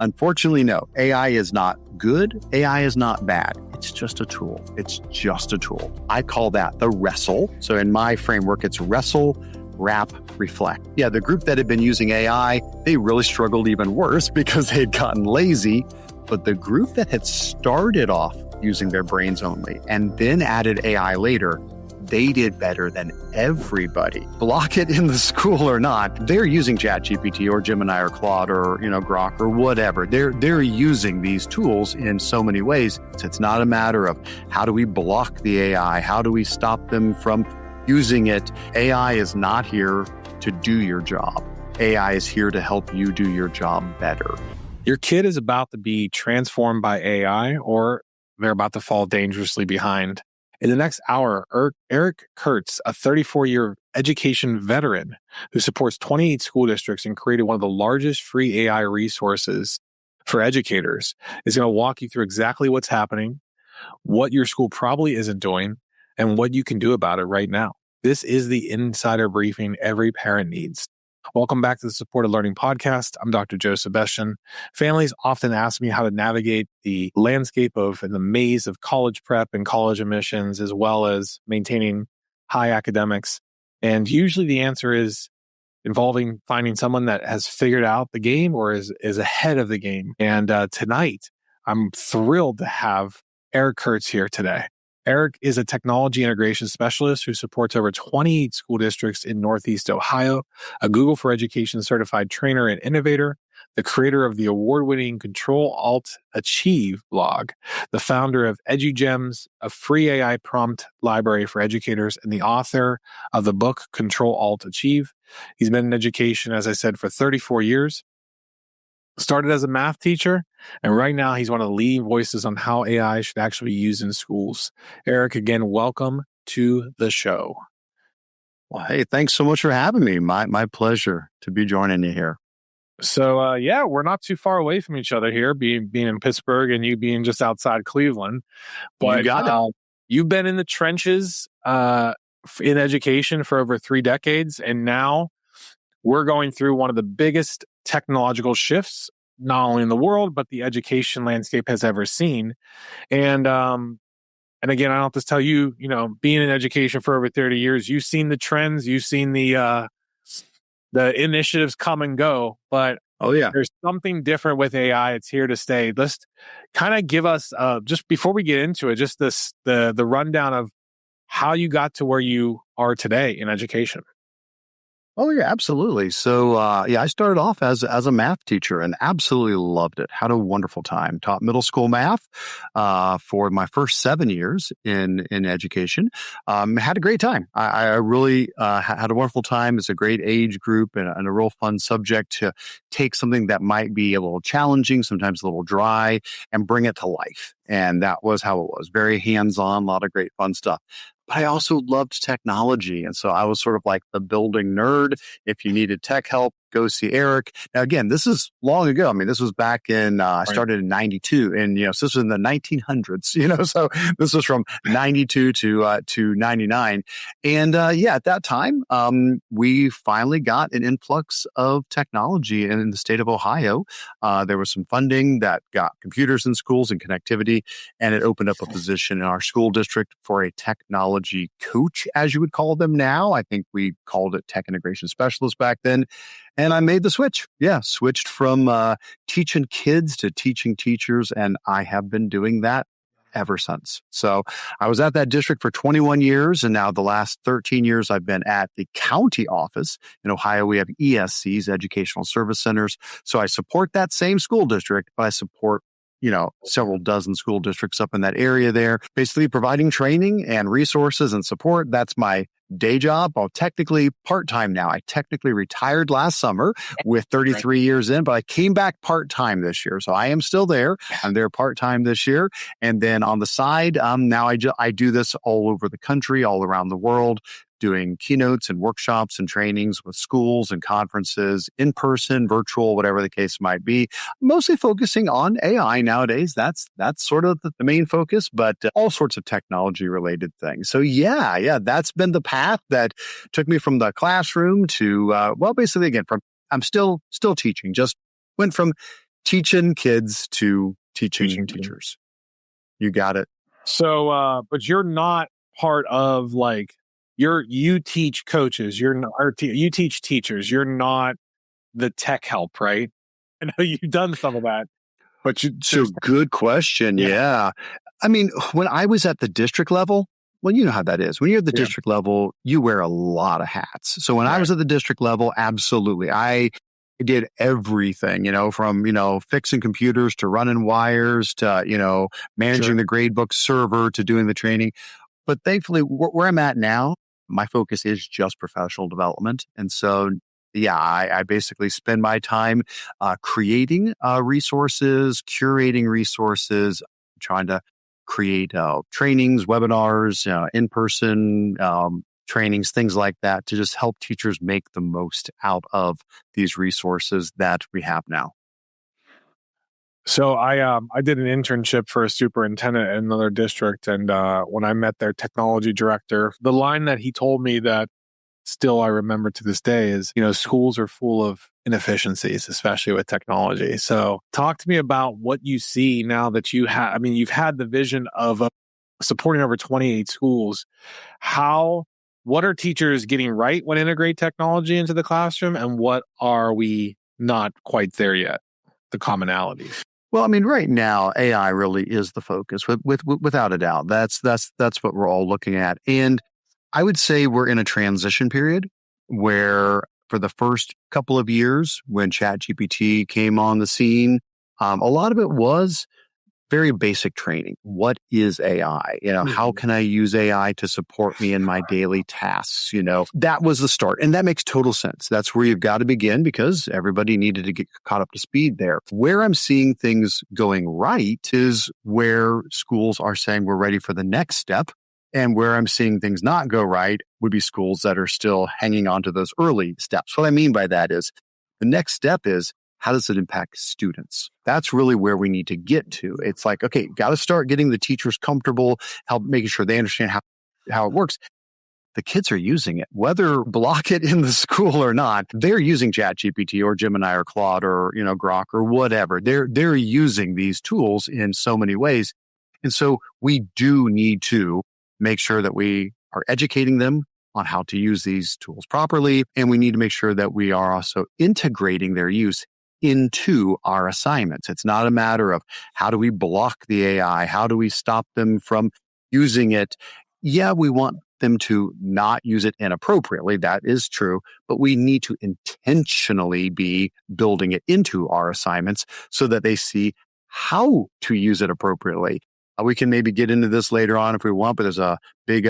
unfortunately, no. AI is not good. AI is not bad. It's just a tool. It's just a tool. I call that the Wrestle. So in my framework, it's Wrestle, Wrap, Reflect. Yeah, the group that had been using AI, they really struggled even worse because they'd gotten lazy. But the group that had started off using their brains only and then added AI later, they did better than everybody. Block it in the school or not, they're using ChatGPT or Gemini or Claude or Grok or whatever. They're using these tools in so many ways. So it's not a matter of how do we block the AI? How do we stop them from using it? AI is not here to do your job. AI is here to help you do your job better. Your kid is about to be transformed by AI, or they're about to fall dangerously behind. In the next hour, Eric Curts, a 34-year education veteran who supports 28 school districts and created one of the largest free AI resources for educators, is going to walk you through exactly what's happening, what your school probably isn't doing, and what you can do about it right now. This is the insider briefing every parent needs. Welcome back to the Supported Learning Podcast. I'm Dr. Joe Sebastian. Families often ask me how to navigate the landscape of and the maze of college prep and college admissions, as well as maintaining high academics. And usually the answer is involving finding someone that has figured out the game or is ahead of the game. And tonight, I'm thrilled to have Eric Curts here today. Eric is a technology integration specialist who supports over 28 school districts in Northeast Ohio, a Google for Education certified trainer and innovator, the creator of the award-winning Control-Alt-Achieve blog, the founder of EduGems, a free AI prompt library for educators, and the author of the book Control-Alt-Achieve. He's been in education, as I said, for 34 years. Started as a math teacher, and right now he's one of the leading voices on how AI should actually be used in schools. Eric, again, welcome to the show. Well, hey, thanks so much for having me. My pleasure to be joining you here. So, we're not too far away from each other here, being in Pittsburgh and you being just outside Cleveland. But you got it. You've been in the trenches in education for over 3 decades, and now we're going through one of the biggest technological shifts, not only in the world, but the education landscape has ever seen. And again, I don't have to tell you, being in education for over 30 years, you've seen the trends, you've seen the initiatives come and go, but there's something different with AI. It's here to stay. Let's kind of give us, just before we get into it, just the rundown of how you got to where you are today in education. Oh, yeah, absolutely. So, I started off as a math teacher and absolutely loved it. Had a wonderful time. Taught middle school math for my first 7 years in education. Had a great time. I really had a wonderful time. It's a great age group and a real fun subject to take something that might be a little challenging, sometimes a little dry, and bring it to life. And that was how it was. Very hands-on, a lot of great fun stuff. But I also loved technology. And so I was sort of like the building nerd. If you needed tech help, go see Eric. Now, again, this is long ago. I mean, this was back in, I started in 92 and, so this was in the 1900s, so this was from 92 to 99. And, at that time, we finally got an influx of technology in the state of Ohio. There was some funding that got computers in schools and connectivity, and it opened up a position in our school district for a technology coach, as you would call them now. I think we called it tech integration specialist back then. And I made the switch. Switched from teaching kids to teaching teachers. And I have been doing that ever since. So I was at that district for 21 years. And now the last 13 years, I've been at the county office. In Ohio, we have ESCs, Educational Service Centers. So I support that same school district, but I support several dozen school districts up in that area there, basically providing training and resources and support. That's my day job. Well, technically part-time now. I technically retired last summer with 33 years in, but I came back part-time this year. So I am still there. I'm there part-time this year. And then on the side, now I do this all over the country, all around the world, doing keynotes and workshops and trainings with schools and conferences, in person, virtual, whatever the case might be, mostly focusing on AI nowadays. That's sort of the main focus, but all sorts of technology related things. So that's been the path that took me from the classroom to, basically again, I'm still teaching, just went from teaching kids to teaching teachers. You got it. So, but you're not part of like you teach coaches. You're not, you teach teachers. You're not the tech help, right? I know you've done some of that, but So good question. Yeah. I mean, when I was at the district level, well, you know how that is. When you're at the district level, you wear a lot of hats. So when I was at the district level, absolutely. I did everything, from, fixing computers to running wires to, managing the gradebook server to doing the training. But thankfully, where I'm at now, my focus is just professional development. And so, yeah, I basically spend my time creating resources, curating resources, trying to create trainings, webinars, in-person trainings, things like that to just help teachers make the most out of these resources that we have now. So I did an internship for a superintendent in another district, and when I met their technology director, the line that he told me that still I remember to this day is, schools are full of inefficiencies, especially with technology. So talk to me about what you see now that you have. I mean, you've had the vision of supporting over 28 schools. What are teachers getting right when integrate technology into the classroom, and what are we not quite there yet? The commonalities. Well, I mean, right now, AI really is the focus, without a doubt. That's what we're all looking at. And I would say we're in a transition period where for the first couple of years when ChatGPT came on the scene, a lot of it was very basic training. What is AI? How can I use AI to support me in my daily tasks? That was the start. And that makes total sense. That's where you've got to begin because everybody needed to get caught up to speed there. Where I'm seeing things going right is where schools are saying we're ready for the next step. And where I'm seeing things not go right would be schools that are still hanging on to those early steps. What I mean by that is the next step is how does it impact students? That's really where we need to get to. It's like, okay, got to start getting the teachers comfortable, help making sure they understand how it works. The kids are using it, whether block it in the school or not. They're using ChatGPT or Gemini or Claude or Grok or whatever. They're using these tools in so many ways, and so we do need to make sure that we are educating them on how to use these tools properly, and we need to make sure that we are also integrating their use into our assignments. It's not a matter of how do we block the AI? How do we stop them from using it? Yeah, we want them to not use it inappropriately. That is true, but we need to intentionally be building it into our assignments so that they see how to use it appropriately. We can maybe get into this later on if we want, but there's a big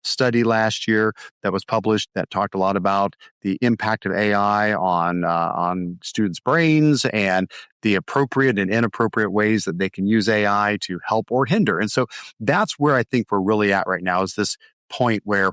study last year that was published that talked a lot about the impact of AI on students' brains and the appropriate and inappropriate ways that they can use AI to help or hinder. And so that's where I think we're really at right now is this point where,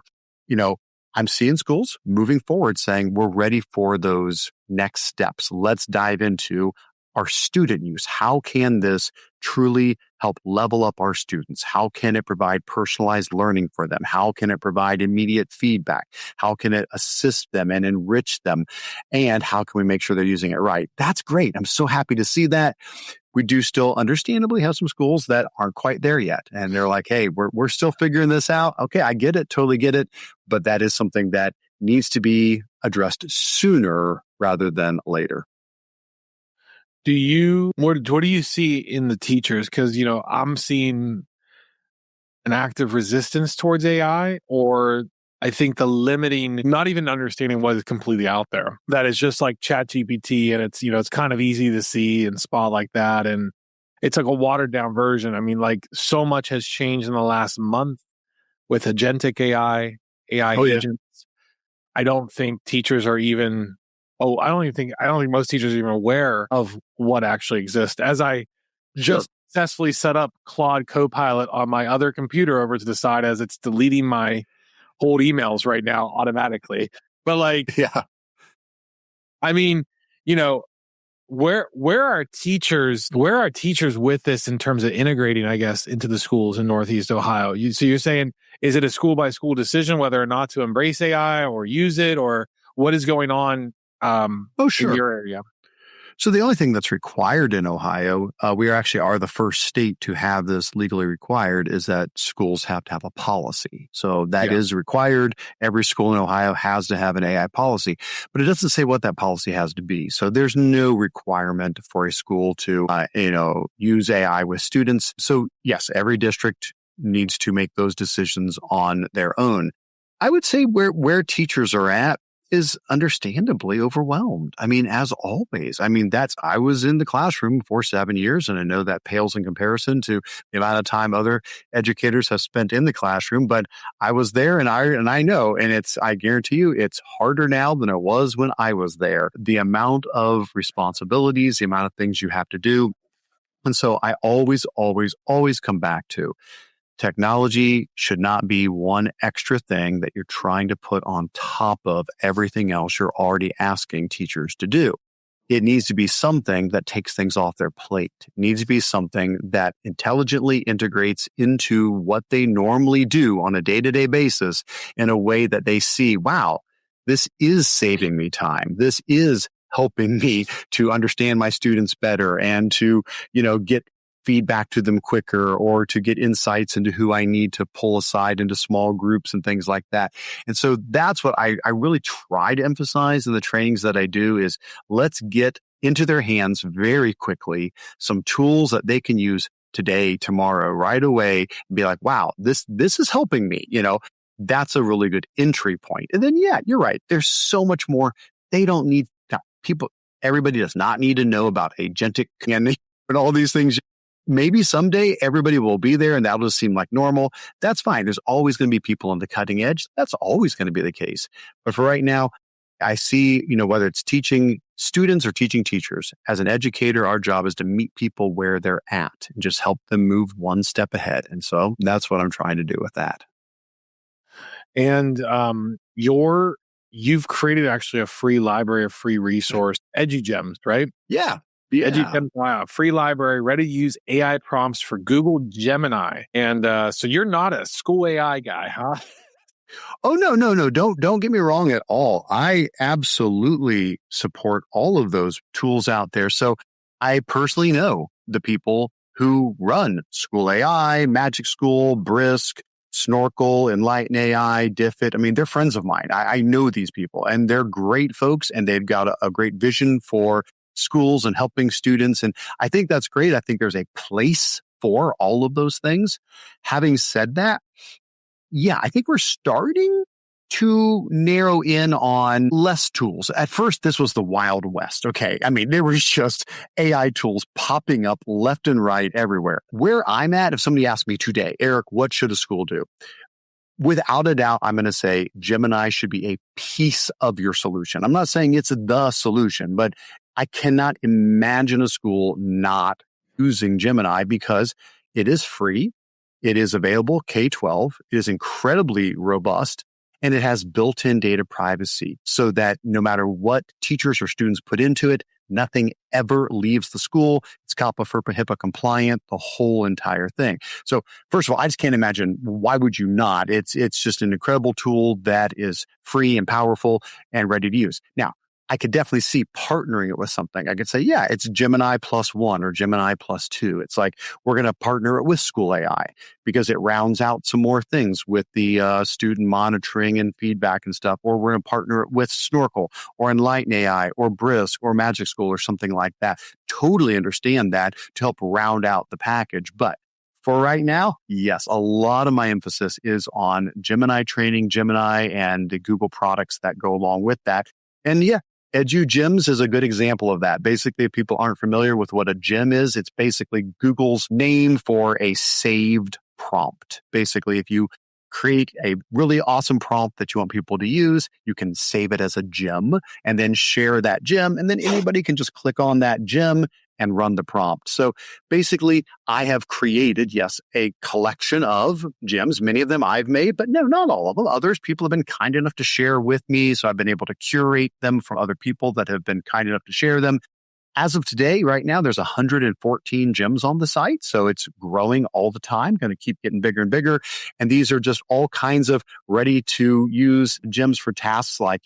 I'm seeing schools moving forward saying we're ready for those next steps. Let's dive into our student use. How can this truly help level up our students? How can it provide personalized learning for them? How can it provide immediate feedback? How can it assist them and enrich them? And how can we make sure they're using it right? That's great. I'm so happy to see that. We do still understandably have some schools that aren't quite there yet. And they're like, hey, we're still figuring this out. Okay, I get it, totally get it. But that is something that needs to be addressed sooner rather than later. What do you see in the teachers? Because, I'm seeing an active resistance towards AI, or I think the limiting, not even understanding what is completely out there. That is just like ChatGPT, and it's kind of easy to see and spot like that. And it's like a watered down version. I mean, like so much has changed in the last month with agentic AI agents. I don't think teachers are even. I don't think most teachers are even aware of what actually exists. As I just successfully set up Claude Copilot on my other computer over to the side as it's deleting my old emails right now automatically. But I mean, where are teachers with this in terms of integrating, I guess, into the schools in Northeast Ohio? So you're saying, is it a school by school decision whether or not to embrace AI or use it, or what is going on Sure. in your area? So the only thing that's required in Ohio, we actually are the first state to have this legally required, is that schools have to have a policy. So that is required. Every school in Ohio has to have an AI policy, but it doesn't say what that policy has to be. So there's no requirement for a school to, use AI with students. So yes, every district needs to make those decisions on their own. I would say where teachers are at is understandably overwhelmed. I mean, as always. I mean, I was in the classroom for 7 years, and I know that pales in comparison to the amount of time other educators have spent in the classroom, but I was there and I know, and I guarantee you, it's harder now than it was when I was there. The amount of responsibilities, the amount of things you have to do. And so I always, always, always come back to technology should not be one extra thing that you're trying to put on top of everything else you're already asking teachers to do. It needs to be something that takes things off their plate. It needs to be something that intelligently integrates into what they normally do on a day-to-day basis in a way that they see, wow, this is saving me time. This is helping me to understand my students better and to, get feedback to them quicker, or to get insights into who I need to pull aside into small groups and things like that. And so that's what I really try to emphasize in the trainings that I do is let's get into their hands very quickly some tools that they can use today, tomorrow, right away, and be like, wow, this is helping me. That's a really good entry point. And then, yeah, you're right. There's so much more. They don't need everybody does not need to know about agentic and all these things. Maybe someday everybody will be there and that'll just seem like normal. That's fine. There's always going to be people on the cutting edge. That's always going to be the case. But for right now, I see, whether it's teaching students or teaching teachers, as an educator, our job is to meet people where they're at and just help them move one step ahead. And so that's what I'm trying to do with that. And you've created actually a free library, a free resource, EduGems, right? Yeah. The EduGems free library, ready to use AI prompts for Google Gemini. And so you're not a school AI guy, huh? Oh, no. Don't get me wrong at all. I absolutely support all of those tools out there. So I personally know the people who run School AI, Magic School, Brisk, Snorkel, Enlighten AI, Diffit. I mean, they're friends of mine. I know these people, and they're great folks, and they've got a great vision for schools and helping students. And I think that's great. I think there's a place for all of those things. Having said that, yeah, I think we're starting to narrow in on less tools. At first, this was the Wild West. Okay. I mean, there was just AI tools popping up left and right everywhere. Where I'm at, if somebody asked me today, Eric, what should a school do? Without a doubt, I'm going to say Gemini should be a piece of your solution. I'm not saying it's the solution, but I cannot imagine a school not using Gemini because it is free. It is available K-12. It is incredibly robust, and it has built-in data privacy so that no matter what teachers or students put into it, nothing ever leaves the school. It's COPPA, FERPA, HIPAA compliant, the whole entire thing. So first of all, I just can't imagine why would you not? It's just an incredible tool that is free and powerful and ready to use. Now, I could definitely see partnering it with something. I could say, yeah, it's Gemini +1 or Gemini +2. It's like we're going to partner it with School AI because it rounds out some more things with the student monitoring and feedback and stuff. Or we're going to partner it with Snorkel or Enlighten AI or Brisk or Magic School or something like that. Totally understand that to help round out the package. But for right now, yes, a lot of my emphasis is on Gemini training, Gemini, and the Google products that go along with that. And yeah, EduGems is a good example of that. Basically, if people aren't familiar with what a gem is, it's basically Google's name for a saved prompt. Basically, if you create a really awesome prompt that you want people to use, you can save it as a gem and then share that gem. And then anybody can just click on that gem and run the prompt. So basically, I have created, yes, a collection of gems. Many of them I've made, but no, not all of them. Others people have been kind enough to share with me. So I've been able to curate them from other people that have been kind enough to share them. As of today, right now, there's 114 gems on the site. So it's growing all the time, going to keep getting bigger and bigger. And these are just all kinds of ready to use gems for tasks like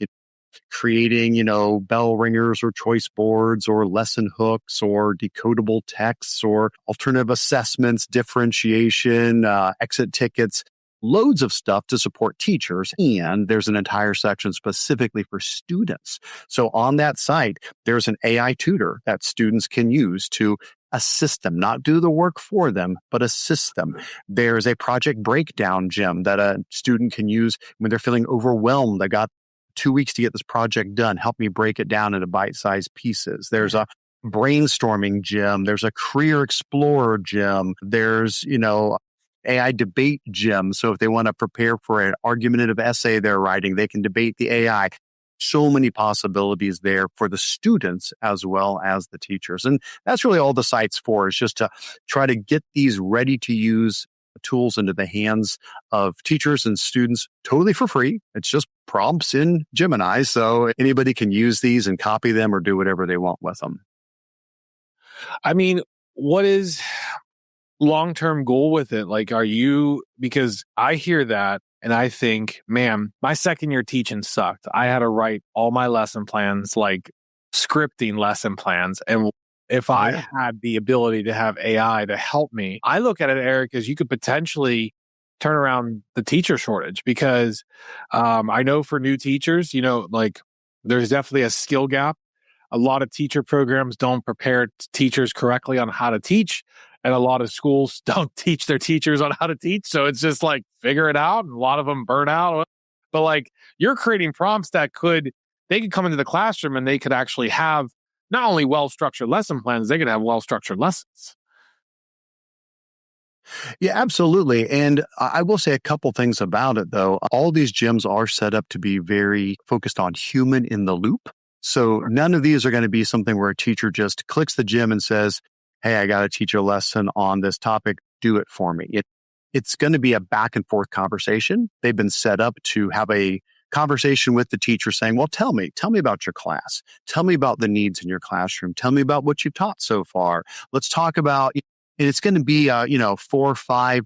creating, bell ringers or choice boards or lesson hooks or decodable texts or alternative assessments, differentiation, exit tickets, loads of stuff to support teachers. And there's an entire section specifically for students. So on that site, there's an AI tutor that students can use to assist them, not do the work for them, but assist them. There's a project breakdown gem that a student can use when they're feeling overwhelmed. I got 2 weeks to get this project done. Help me break it down into bite-sized pieces. There's a brainstorming gem. There's a career explorer gem. There's, AI debate gem. So if they want to prepare for an argumentative essay they're writing, they can debate the AI. So many possibilities there for the students as well as the teachers. And that's really all the site's for, is just to try to get these ready to use tools into the hands of teachers and students totally for free. It's just prompts in Gemini. So anybody can use these and copy them or do whatever they want with them. I mean, what is long-term goal with it? Like, because I hear that and I think, man, my second year teaching sucked. I had to write all my lesson plans, like scripting lesson plans. And if I had the ability to have AI to help me, I look at it, Eric, as you could potentially turn around the teacher shortage, because I know for new teachers, there's definitely a skill gap. A lot of teacher programs don't prepare teachers correctly on how to teach. And a lot of schools don't teach their teachers on how to teach. So it's just like, figure it out. And a lot of them burn out. But you're creating prompts that they could come into the classroom and they could actually have not only well-structured lesson plans, they could have well-structured lessons. Yeah, absolutely. And I will say a couple things about it, though. All these gyms are set up to be very focused on human in the loop. So none of these are going to be something where a teacher just clicks the gym and says, hey, I got to teach a lesson on this topic. Do it for me. It's going to be a back and forth conversation. They've been set up to have a conversation with the teacher saying, well, tell me about your class. Tell me about the needs in your classroom. Tell me about what you've taught so far. Let's talk about, and it's going to be, 4 or 5,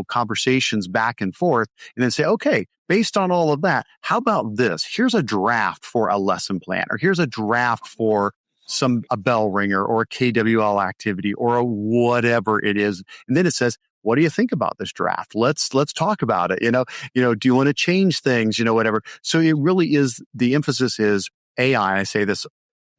conversations back and forth, and then say, okay, based on all of that, how about this? Here's a draft for a lesson plan, or here's a draft for a bell ringer or a KWL activity or a whatever it is. And then it says, what do you think about this draft? Let's talk about it. Do you want to change things? Whatever. So it really is, the emphasis is AI. I say this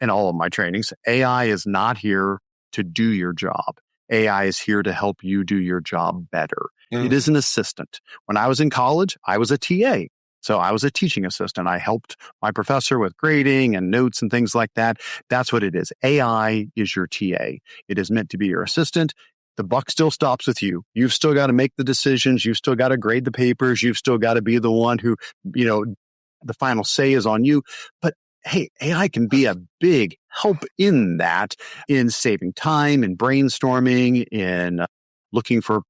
in all of my trainings. AI is not here to do your job. AI is here to help you do your job better. It is an assistant. When I was in college, I was a TA. So I was a teaching assistant. I helped my professor with grading and notes and things like that. That's what it is. AI is your TA. It is meant to be your assistant. The buck still stops with you. You've still got to make the decisions. You've still got to grade the papers. You've still got to be the one who, the final say is on you. But hey, AI can be a big help in that, in saving time, in brainstorming, in looking for,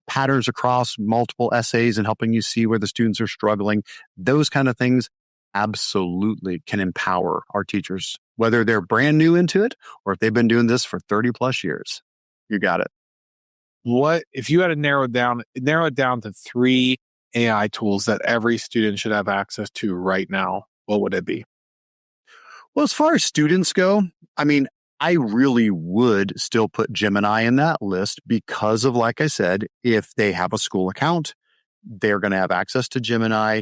patterns across multiple essays and helping you see where the students are struggling. Those kind of things absolutely can empower our teachers, whether they're brand new into it or if they've been doing this for 30 plus years. You got it. What if you had to narrow it down to 3 AI tools that every student should have access to right now? What would it be? Well, as far as students go, I really would still put Gemini in that list because of, like I said, if they have a school account, they're going to have access to Gemini.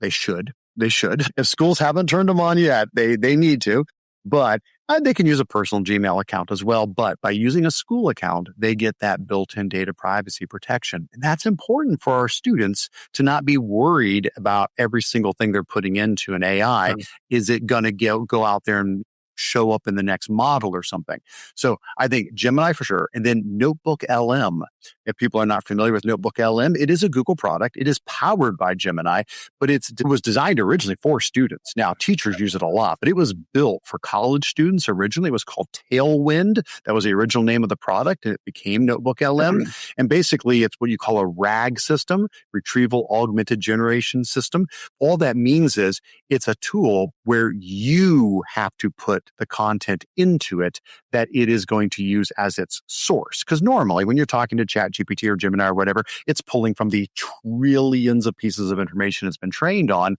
They should. If schools haven't turned them on yet, they need to. But they can use a personal Gmail account as well. But by using a school account, they get that built-in data privacy protection. And that's important for our students to not be worried about every single thing they're putting into an AI. Is it going to go out there and show up in the next model or something? So I think Gemini for sure. And then Notebook LM. If people are not familiar with Notebook LM, it is a Google product. It is powered by Gemini, but it was designed originally for students. Now, teachers use it a lot, but it was built for college students. Originally, it was called Tailwind. That was the original name of the product, and it became Notebook LM. And basically, it's what you call a RAG system, Retrieval Augmented Generation System. All that means is it's a tool where you have to put the content into it that it is going to use as its source. Because normally when you're talking to ChatGPT or Gemini or whatever, it's pulling from the trillions of pieces of information it's been trained on.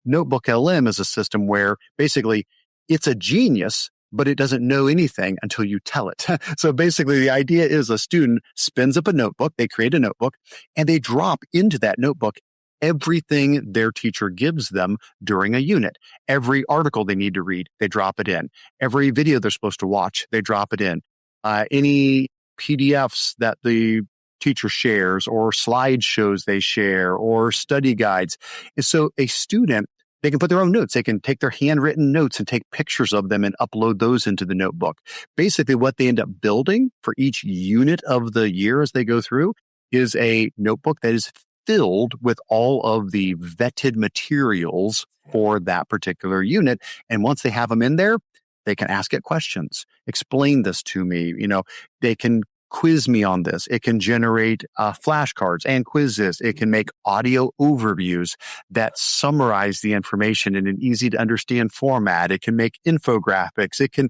Notebook LM is a system where basically it's a genius, but it doesn't know anything until you tell it. So basically the idea is a student spins up a notebook, they create a notebook, and they drop into that notebook everything their teacher gives them during a unit. Every article they need to read, they drop it in. Every video they're supposed to watch, they drop it in. Any PDFs that the teacher shares or slideshows they share or study guides. And so a student, they can put their own notes. They can take their handwritten notes and take pictures of them and upload those into the notebook. Basically, what they end up building for each unit of the year as they go through is a notebook that is filled with all of the vetted materials for that particular unit. And once they have them in there, they can ask it questions. Explain this to me. They can quiz me on this. It can generate flashcards and quizzes. It can make audio overviews that summarize the information in an easy to understand format. It can make infographics. It can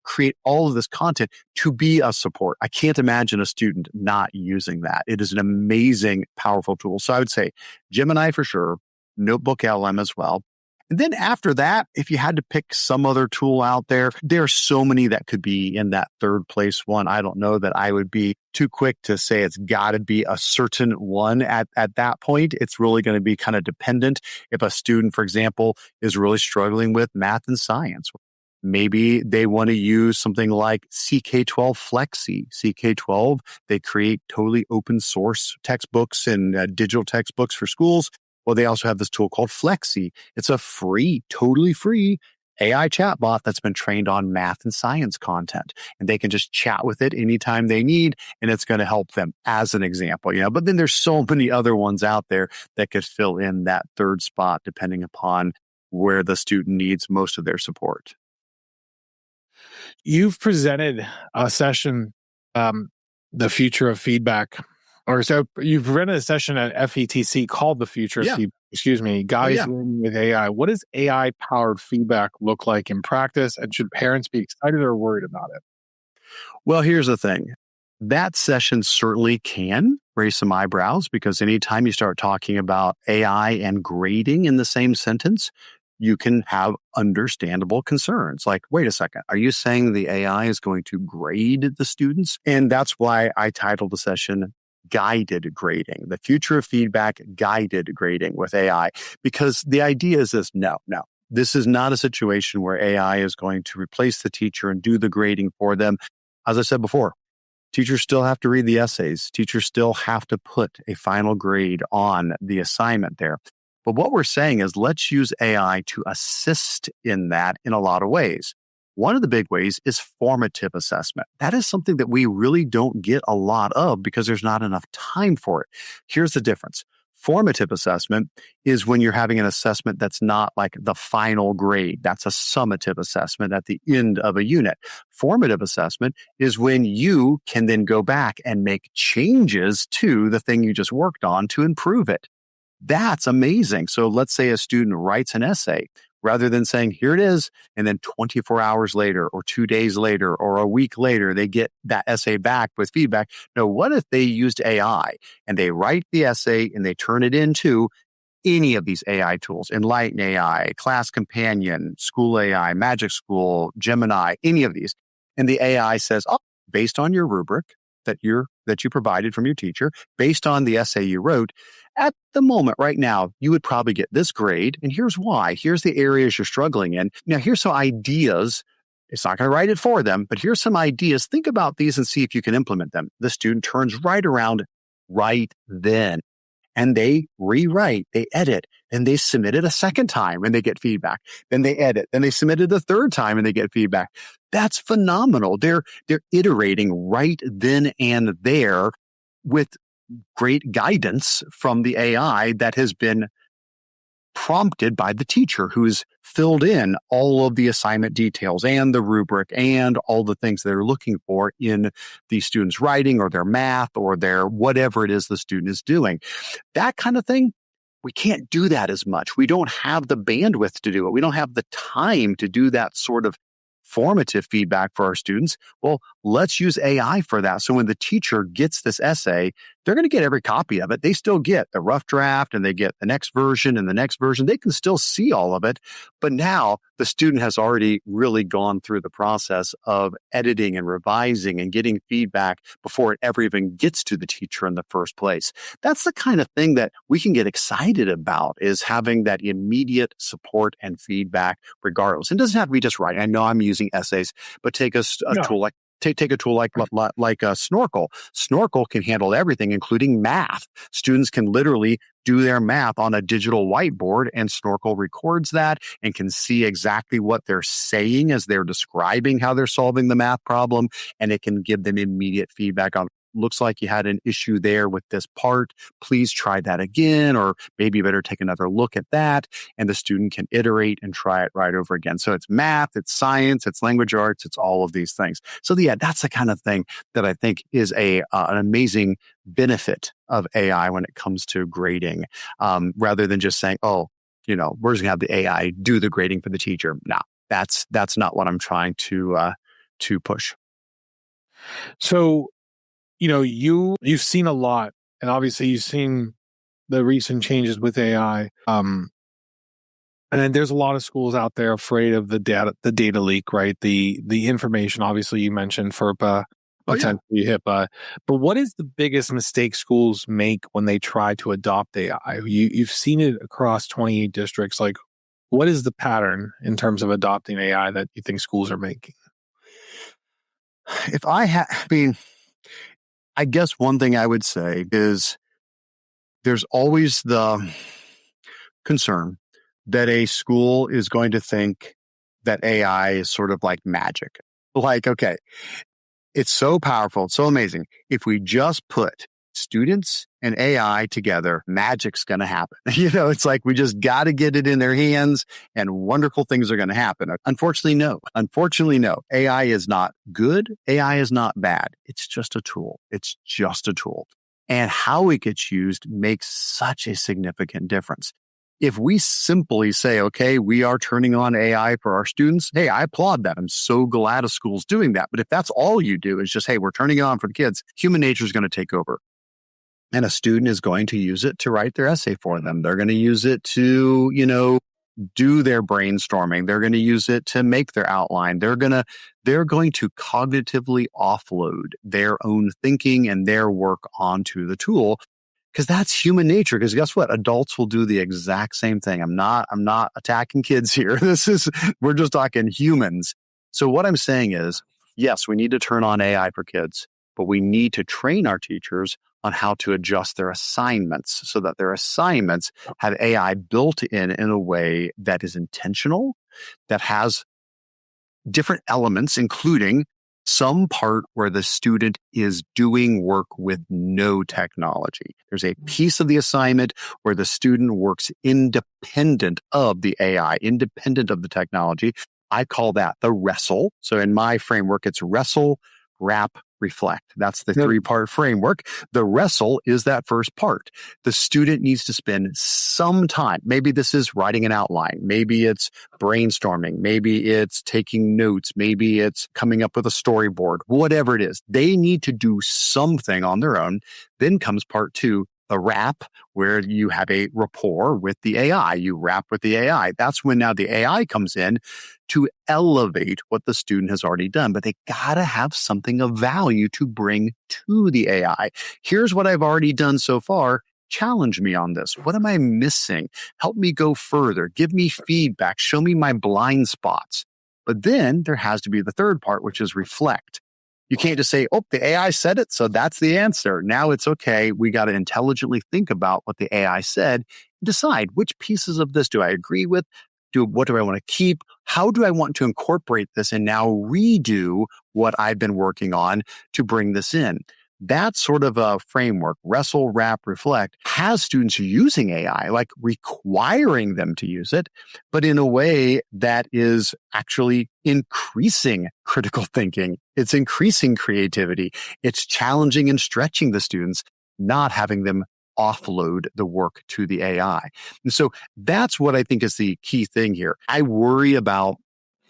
create all of this content to be a support. I can't imagine a student not using that. It is an amazing, powerful tool. So I would say Gemini for sure, Notebook LM as well. And then after that, if you had to pick some other tool out there, there are so many that could be in that third place one. I don't know that I would be too quick to say it's got to be a certain one at that point. It's really going to be kind of dependent. If a student, for example, is really struggling with math and science, maybe they want to use something like CK12 Flexi. CK12, they create totally open source textbooks and digital textbooks for schools. Well, they also have this tool called Flexi. It's a free, totally free AI chatbot that's been trained on math and science content. And they can just chat with it anytime they need, and it's going to help them as an example. But then there's so many other ones out there that could fill in that third spot depending upon where the student needs most of their support. You've presented a session, The Future of Feedback. So you've presented a session at FETC called The Future of Feedback, Guys Learning with AI. What does AI-powered feedback look like in practice? And should parents be excited or worried about it? Well, here's the thing. That session certainly can raise some eyebrows because anytime you start talking about AI and grading in the same sentence, you can have understandable concerns. Like, wait a second, are you saying the AI is going to grade the students? And that's why I titled the session Guided Grading, The Future of Feedback, Guided Grading with AI. Because the idea is this, no. This is not a situation where AI is going to replace the teacher and do the grading for them. As I said before, teachers still have to read the essays. Teachers still have to put a final grade on the assignment there. But what we're saying is let's use AI to assist in that in a lot of ways. One of the big ways is formative assessment. That is something that we really don't get a lot of because there's not enough time for it. Here's the difference. Formative assessment is when you're having an assessment that's not like the final grade. That's a summative assessment at the end of a unit. Formative assessment is when you can then go back and make changes to the thing you just worked on to improve it. That's amazing. So let's say a student writes an essay. Rather than saying, here it is, and then 24 hours later or 2 days later or a week later, they get that essay back with feedback. No, what if they used AI and they write the essay and they turn it into any of these AI tools, Enlighten AI, Class Companion, School AI, Magic School, Gemini, any of these. And the AI says, based on your rubric that you provided from your teacher, based on the essay you wrote, at the moment right now, you would probably get this grade. And here's why. Here's the areas you're struggling in. Now, here's some ideas. It's not going to write it for them, but here's some ideas. Think about these and see if you can implement them. The student turns right around right then. And they rewrite, they edit, and they submit it a second time and they get feedback. Then they edit, then they submit it a third time and they get feedback. That's phenomenal. They're iterating right then and there with great guidance from the AI that has been prompted by the teacher who's filled in all of the assignment details and the rubric and all the things they're looking for in the student's writing or their math or their whatever it is the student is doing. That kind of thing, we can't do that as much. We don't have the bandwidth to do it. We don't have the time to do that sort of formative feedback for our students. Well, let's use AI for that. So when the teacher gets this essay, they're going to get every copy of it. They still get the rough draft and they get the next version and the next version. They can still see all of it. But now the student has already really gone through the process of editing and revising and getting feedback before it ever even gets to the teacher in the first place. That's the kind of thing that we can get excited about, is having that immediate support and feedback regardless. It doesn't have to be just writing. I know I'm using essays, but take a tool like Take a tool like Snorkel. Snorkel can handle everything, including math. Students can literally do their math on a digital whiteboard, and Snorkel records that and can see exactly what they're saying as they're describing how they're solving the math problem, and it can give them immediate feedback on, looks like you had an issue there with this part. Please try that again, or maybe you better take another look at that. And the student can iterate and try it right over again. So it's math, it's science, it's language arts, it's all of these things. So yeah, that's the kind of thing that I think is an amazing benefit of AI when it comes to grading, rather than just saying, oh, we're just going to have the AI do the grading for the teacher. No, that's not what I'm trying to push. So, you've seen a lot, and obviously you've seen the recent changes with AI. And then there's a lot of schools out there afraid of the data leak, right? The information, obviously you mentioned FERPA, potentially HIPAA. But what is the biggest mistake schools make when they try to adopt AI? You've seen it across 28 districts. Like, what is the pattern in terms of adopting AI that you think schools are making? I guess one thing I would say is there's always the concern that a school is going to think that AI is sort of like magic. Like, okay, it's so powerful, it's so amazing. If we just put students and AI together, magic's going to happen. It's like we just got to get it in their hands and wonderful things are going to happen. Unfortunately, no. AI is not good. AI is not bad. It's just a tool. And how it gets used makes such a significant difference. If we simply say, okay, we are turning on AI for our students, hey, I applaud that. I'm so glad a school's doing that. But if that's all you do is just, hey, we're turning it on for the kids, human nature is going to take over. And a student is going to use it to write their essay for them. They're going to use it to, do their brainstorming. They're going to use it to make their outline. They're going to cognitively offload their own thinking and their work onto the tool, because that's human nature. Because guess what? Adults will do the exact same thing. I'm not attacking kids here. We're just talking humans. So what I'm saying is, yes, we need to turn on AI for kids, but we need to train our teachers on how to adjust their assignments so that their assignments have AI built in a way that is intentional, that has different elements, including some part where the student is doing work with no technology. There's a piece of the assignment where the student works independent of the AI, independent of the technology. I call that the Wrestle. So in my framework, it's Wrestle, Wrap, Reflect. That's the 3-part framework. The Wrestle is that first part. The student needs to spend some time. Maybe this is writing an outline. Maybe it's brainstorming. Maybe it's taking notes. Maybe it's coming up with a storyboard. Whatever it is, they need to do something on their own. Then comes part 2, the wrap, where you have a rapport with the AI. You wrap with the AI. That's when now the AI comes in to elevate what the student has already done. But they got to have something of value to bring to the AI. Here's what I've already done so far. Challenge me on this. What am I missing? Help me go further. Give me feedback. Show me my blind spots. But then there has to be the third part, which is reflect. You can't just say, oh, the AI said it, so that's the answer. Now it's okay. We got to intelligently think about what the AI said, decide which pieces of this do I agree with? What do I want to keep? How do I want to incorporate this and now redo what I've been working on to bring this in? That sort of a framework, Wrestle, Wrap, Reflect, has students using AI, like requiring them to use it, but in a way that is actually increasing critical thinking. It's increasing creativity. It's challenging and stretching the students, not having them offload the work to the AI. And so that's what I think is the key thing here. I worry about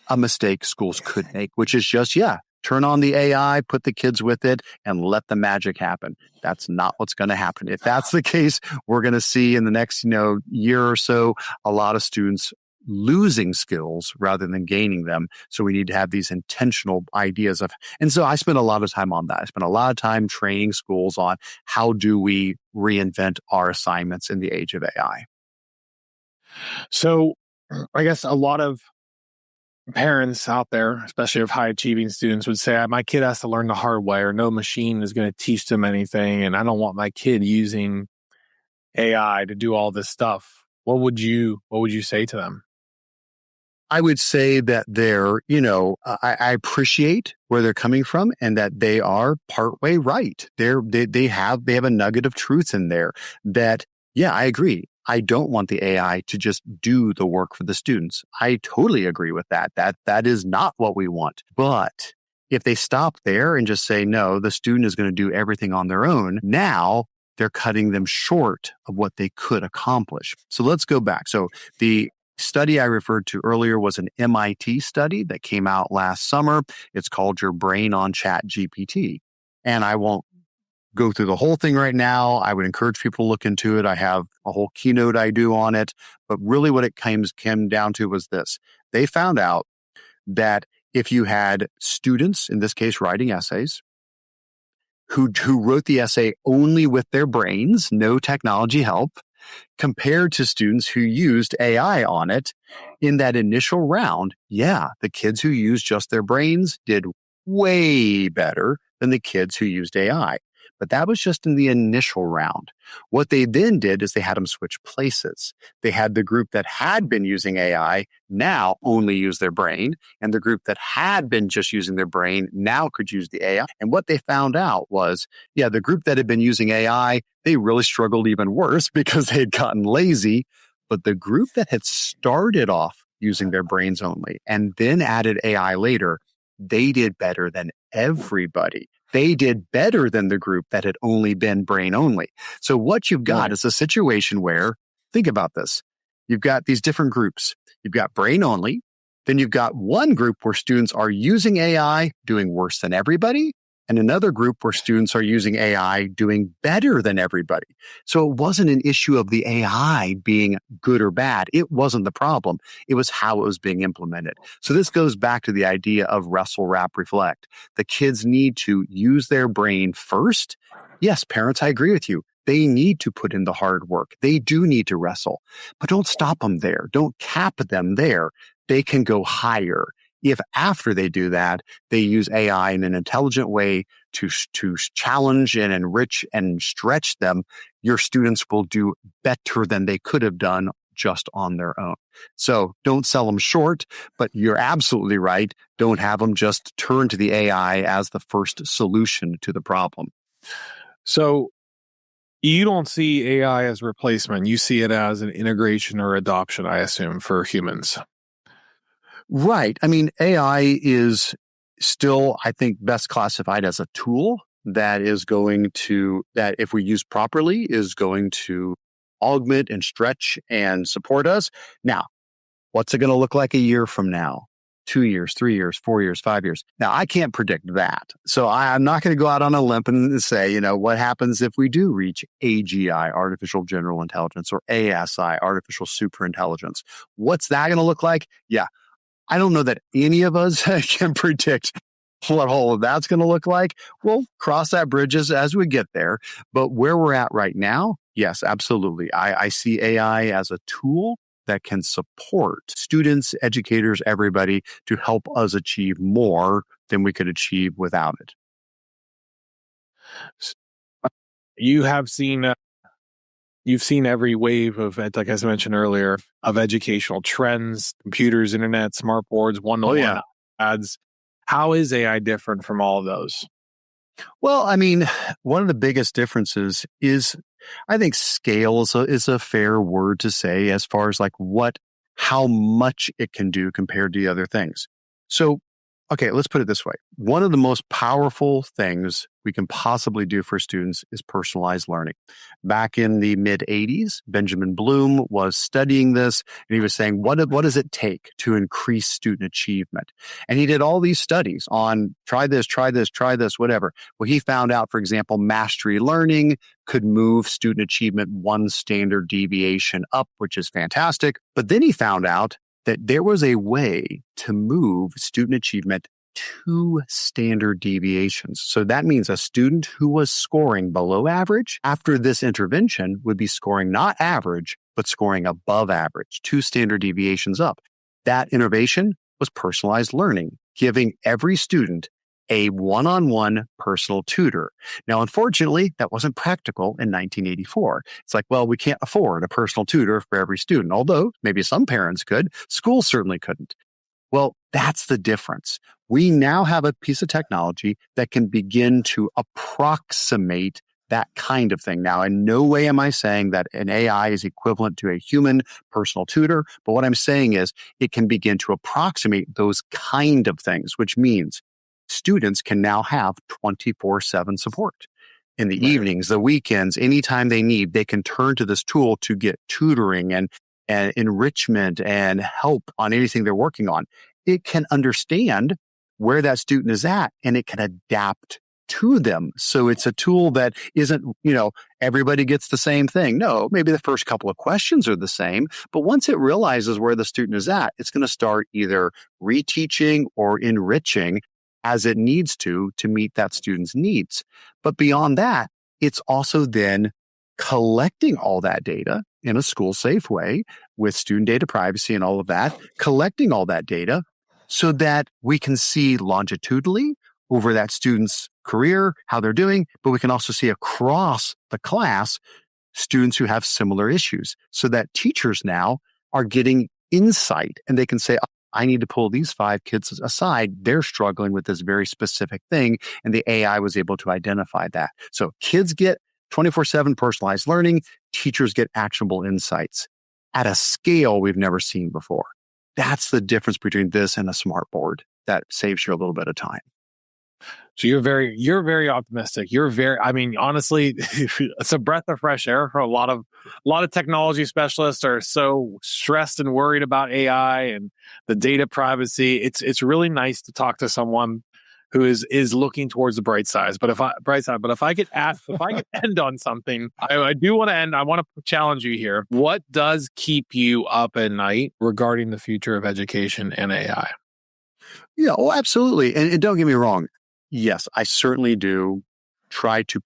a mistake schools could make, which is just, turn on the AI, put the kids with it, and let the magic happen. That's not what's going to happen. If that's the case, we're going to see in the next, year or so, a lot of students losing skills rather than gaining them. So we need to have these intentional ideas and so I spent a lot of time on that. I spent a lot of time training schools on how do we reinvent our assignments in the age of AI. So I guess a lot of parents out there, especially of high achieving students, would say, my kid has to learn the hard way, or no machine is going to teach them anything. And I don't want my kid using AI to do all this stuff. What would you say to them? I would say that I appreciate where they're coming from and that they are partway right. They have a nugget of truth in there that, yeah, I agree. I don't want the AI to just do the work for the students. I totally agree with that. That is not what we want. But if they stop there and just say, no, the student is going to do everything on their own, now they're cutting them short of what they could accomplish. So let's go back. So the study I referred to earlier was an MIT study that came out last summer. It's called Your Brain on ChatGPT. And I won't go through the whole thing right now. I would encourage people to look into it. I have a whole keynote I do on it. But really what it came down to was this. They found out that if you had students, in this case writing essays, who wrote the essay only with their brains, no technology help, compared to students who used AI on it in that initial round, the kids who used just their brains did way better than the kids who used AI. But that was just in the initial round. What they then did is they had them switch places. They had the group that had been using AI now only use their brain, and the group that had been just using their brain now could use the AI. And what they found out was, the group that had been using AI, they really struggled even worse because they had gotten lazy. But the group that had started off using their brains only and then added AI later, they did better than everybody. They did better than the group that had only been brain only. So what you've got is a situation where, think about this. You've got these different groups. You've got brain only. Then you've got one group where students are using AI, doing worse than everybody, and another group where students are using AI, doing better than everybody. So it wasn't an issue of the AI being good or bad. It wasn't the problem. It was how it was being implemented. So this goes back to the idea of wrestle, wrap, reflect. The kids need to use their brain first. Yes, parents, I agree with you. They need to put in the hard work. They do need to wrestle, but don't stop them there. Don't cap them there. They can go higher. If after they do that, they use AI in an intelligent way to challenge and enrich and stretch them, your students will do better than they could have done just on their own. So don't sell them short, but you're absolutely right. Don't have them just turn to the AI as the first solution to the problem. So you don't see AI as replacement. You see it as an integration or adoption, I assume, for humans. Right. I mean, AI is still, I think, best classified as a tool that if we use properly, is going to augment and stretch and support us. Now, what's it going to look like a year from now? 2 years, 3 years, 4 years, 5 years. Now, I can't predict that. So I'm not going to go out on a limb and say, what happens if we do reach AGI, artificial general intelligence, or ASI, artificial superintelligence? What's that going to look like? Yeah. I don't know that any of us can predict what all of that's going to look like. We'll cross that bridge as we get there. But where we're at right now, yes, absolutely. I see AI as a tool that can support students, educators, everybody to help us achieve more than we could achieve without it. You have seen You've seen every wave of, like as I mentioned earlier, of educational trends, computers, internet, smart boards, one-to-one ads. How is AI different from all of those? Well, I mean, one of the biggest differences is, I think scale is a fair word to say as far as how much it can do compared to the other things. So Okay, let's put it this way. One of the most powerful things we can possibly do for students is personalized learning. Back in the mid 80s, Benjamin Bloom was studying this and he was saying, what does it take to increase student achievement? And he did all these studies on try this, whatever. Well, he found out, for example, mastery learning could move student achievement one standard deviation up, which is fantastic. But then he found out that there was a way to move student achievement 2 standard deviations. So that means a student who was scoring below average after this intervention would be scoring not average, but scoring above average, 2 standard deviations up. That innovation was personalized learning, giving every student a one-on-one personal tutor. Now, unfortunately, that wasn't practical in 1984. It's like, well, we can't afford a personal tutor for every student, although maybe some parents could. Schools certainly couldn't. Well, that's the difference. We now have a piece of technology that can begin to approximate that kind of thing. Now, in no way am I saying that an AI is equivalent to a human personal tutor, but what I'm saying is it can begin to approximate those kind of things, which means students can now have 24/7 support. In the evenings, the weekends, anytime they need, they can turn to this tool to get tutoring and enrichment and help on anything they're working on. It can understand where that student is at and it can adapt to them. So it's a tool that isn't, everybody gets the same thing. No, maybe the first couple of questions are the same, but once it realizes where the student is at, it's going to start either reteaching or enriching as it needs to meet that student's needs. But beyond that, it's also then collecting all that data in a school safe way with student data privacy and all of that, collecting all that data so that we can see longitudinally over that student's career, how they're doing, but we can also see across the class students who have similar issues so that teachers now are getting insight and they can say, I need to pull these 5 kids aside. They're struggling with this very specific thing. And the AI was able to identify that. So kids get 24/7 personalized learning. Teachers get actionable insights at a scale we've never seen before. That's the difference between this and a smart board that saves you a little bit of time. So you're very optimistic. Honestly, it's a breath of fresh air for a lot of technology specialists are so stressed and worried about AI and the data privacy. It's really nice to talk to someone who is looking towards the bright side. But if I could end on something, I do want to end. I want to challenge you here. What does keep you up at night regarding the future of education and AI? Yeah, absolutely. And don't get me wrong. Yes, I certainly do try to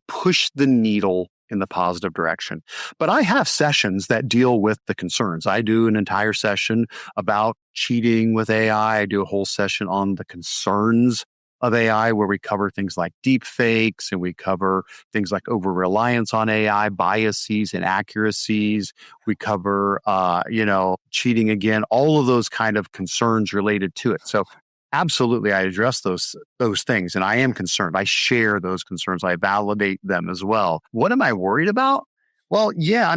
push the needle in the positive direction. But I have sessions that deal with the concerns. I do an entire session about cheating with AI. I do a whole session on the concerns of AI where we cover things like deep fakes and we cover things like over-reliance on AI, biases, inaccuracies. We cover, cheating again, all of those kind of concerns related to it. So absolutely, I address those things, and I am concerned. I share those concerns. I validate them as well. What am I worried about? Well, yeah,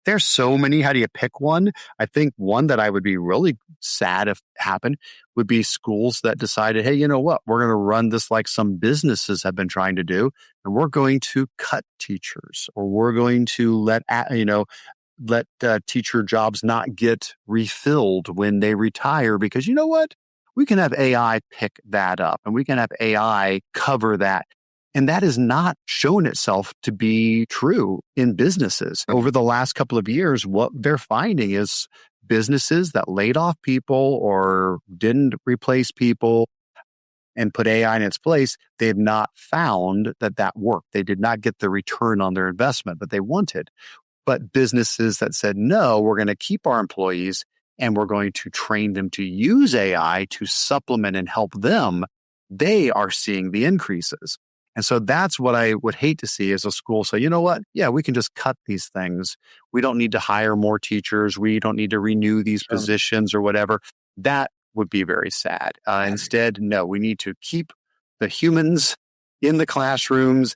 there's so many. How do you pick one? I think one that I would be really sad if happened would be schools that decided, hey, you know what? We're going to run this like some businesses have been trying to do, and we're going to cut teachers, or we're going to let teacher jobs not get refilled when they retire because you know what? We can have AI pick that up and we can have AI cover that. And that has not shown itself to be true in businesses. Over the last couple of years, what they're finding is businesses that laid off people or didn't replace people and put AI in its place, they have not found that worked. They did not get the return on their investment that they wanted. But businesses that said, no, we're going to keep our employees and we're going to train them to use AI to supplement and help them, they are seeing the increases. And so that's what I would hate to see as a school say, you know what? Yeah, we can just cut these things. We don't need to hire more teachers. We don't need to renew these positions or whatever. That would be very sad. Instead, no, we need to keep the humans in the classrooms,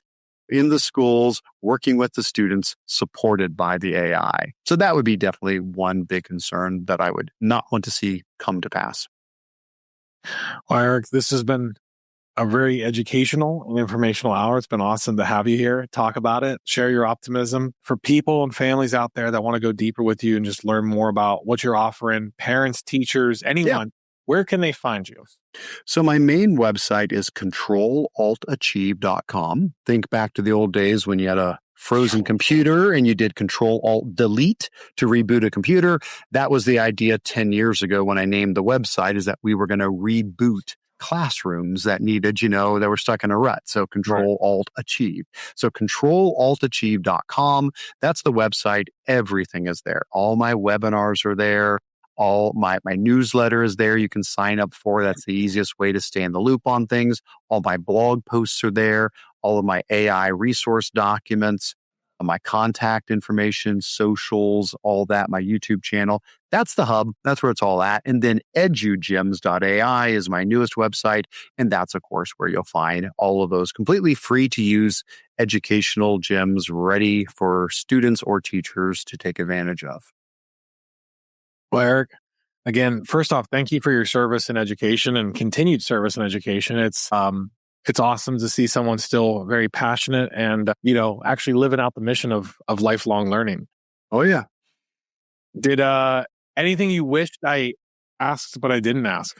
in the schools, working with the students, supported by the AI. So that would be definitely one big concern that I would not want to see come to pass. Well, Eric, this has been a very educational and informational hour. It's been awesome to have you here, talk about it, share your optimism. For people and families out there that want to go deeper with you and just learn more about what you're offering, parents, teachers, anyone, where can they find you? So my main website is controlaltachieve.com. Think back to the old days when you had a frozen computer and you did Control-Alt-Delete to reboot a computer. That was the idea 10 years ago when I named the website, is that we were going to reboot classrooms that needed, that were stuck in a rut. So Control-Alt-Achieve. So controlaltachieve.com. That's the website. Everything is there. All my webinars are there. All my newsletter is there. You can sign up for. That's the easiest way to stay in the loop on things. All my blog posts are there. All of my AI resource documents, my contact information, socials, all that, my YouTube channel. That's the hub. That's where it's all at. And then EduGems.ai is my newest website. And that's, of course, where you'll find all of those completely free to use educational gems ready for students or teachers to take advantage of. Well, Eric, again, first off, thank you for your service in education and continued service in education. It's awesome to see someone still very passionate and, actually living out the mission of lifelong learning. Oh, yeah. Did anything you wished I asked, but I didn't ask?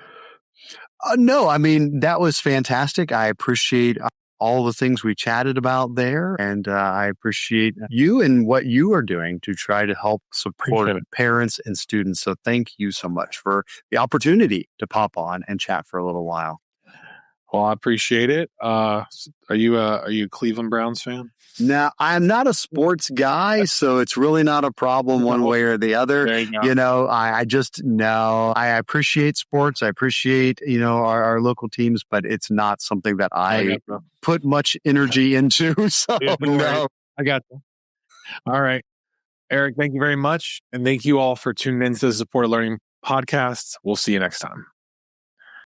No, I mean, that was fantastic. I appreciate all the things we chatted about there. And I appreciate you and what you are doing to try to help support parents and students. So thank you so much for the opportunity to pop on and chat for a little while. Well, I appreciate it. Are you a Cleveland Browns fan? Now, I'm not a sports guy, so it's really not a problem one way or the other. There you go. I just know I appreciate sports. I appreciate, our local teams, but it's not something that I put much energy into. So no. I got you. All right. Eric, thank you very much. And thank you all for tuning into the Support Learning podcast. We'll see you next time.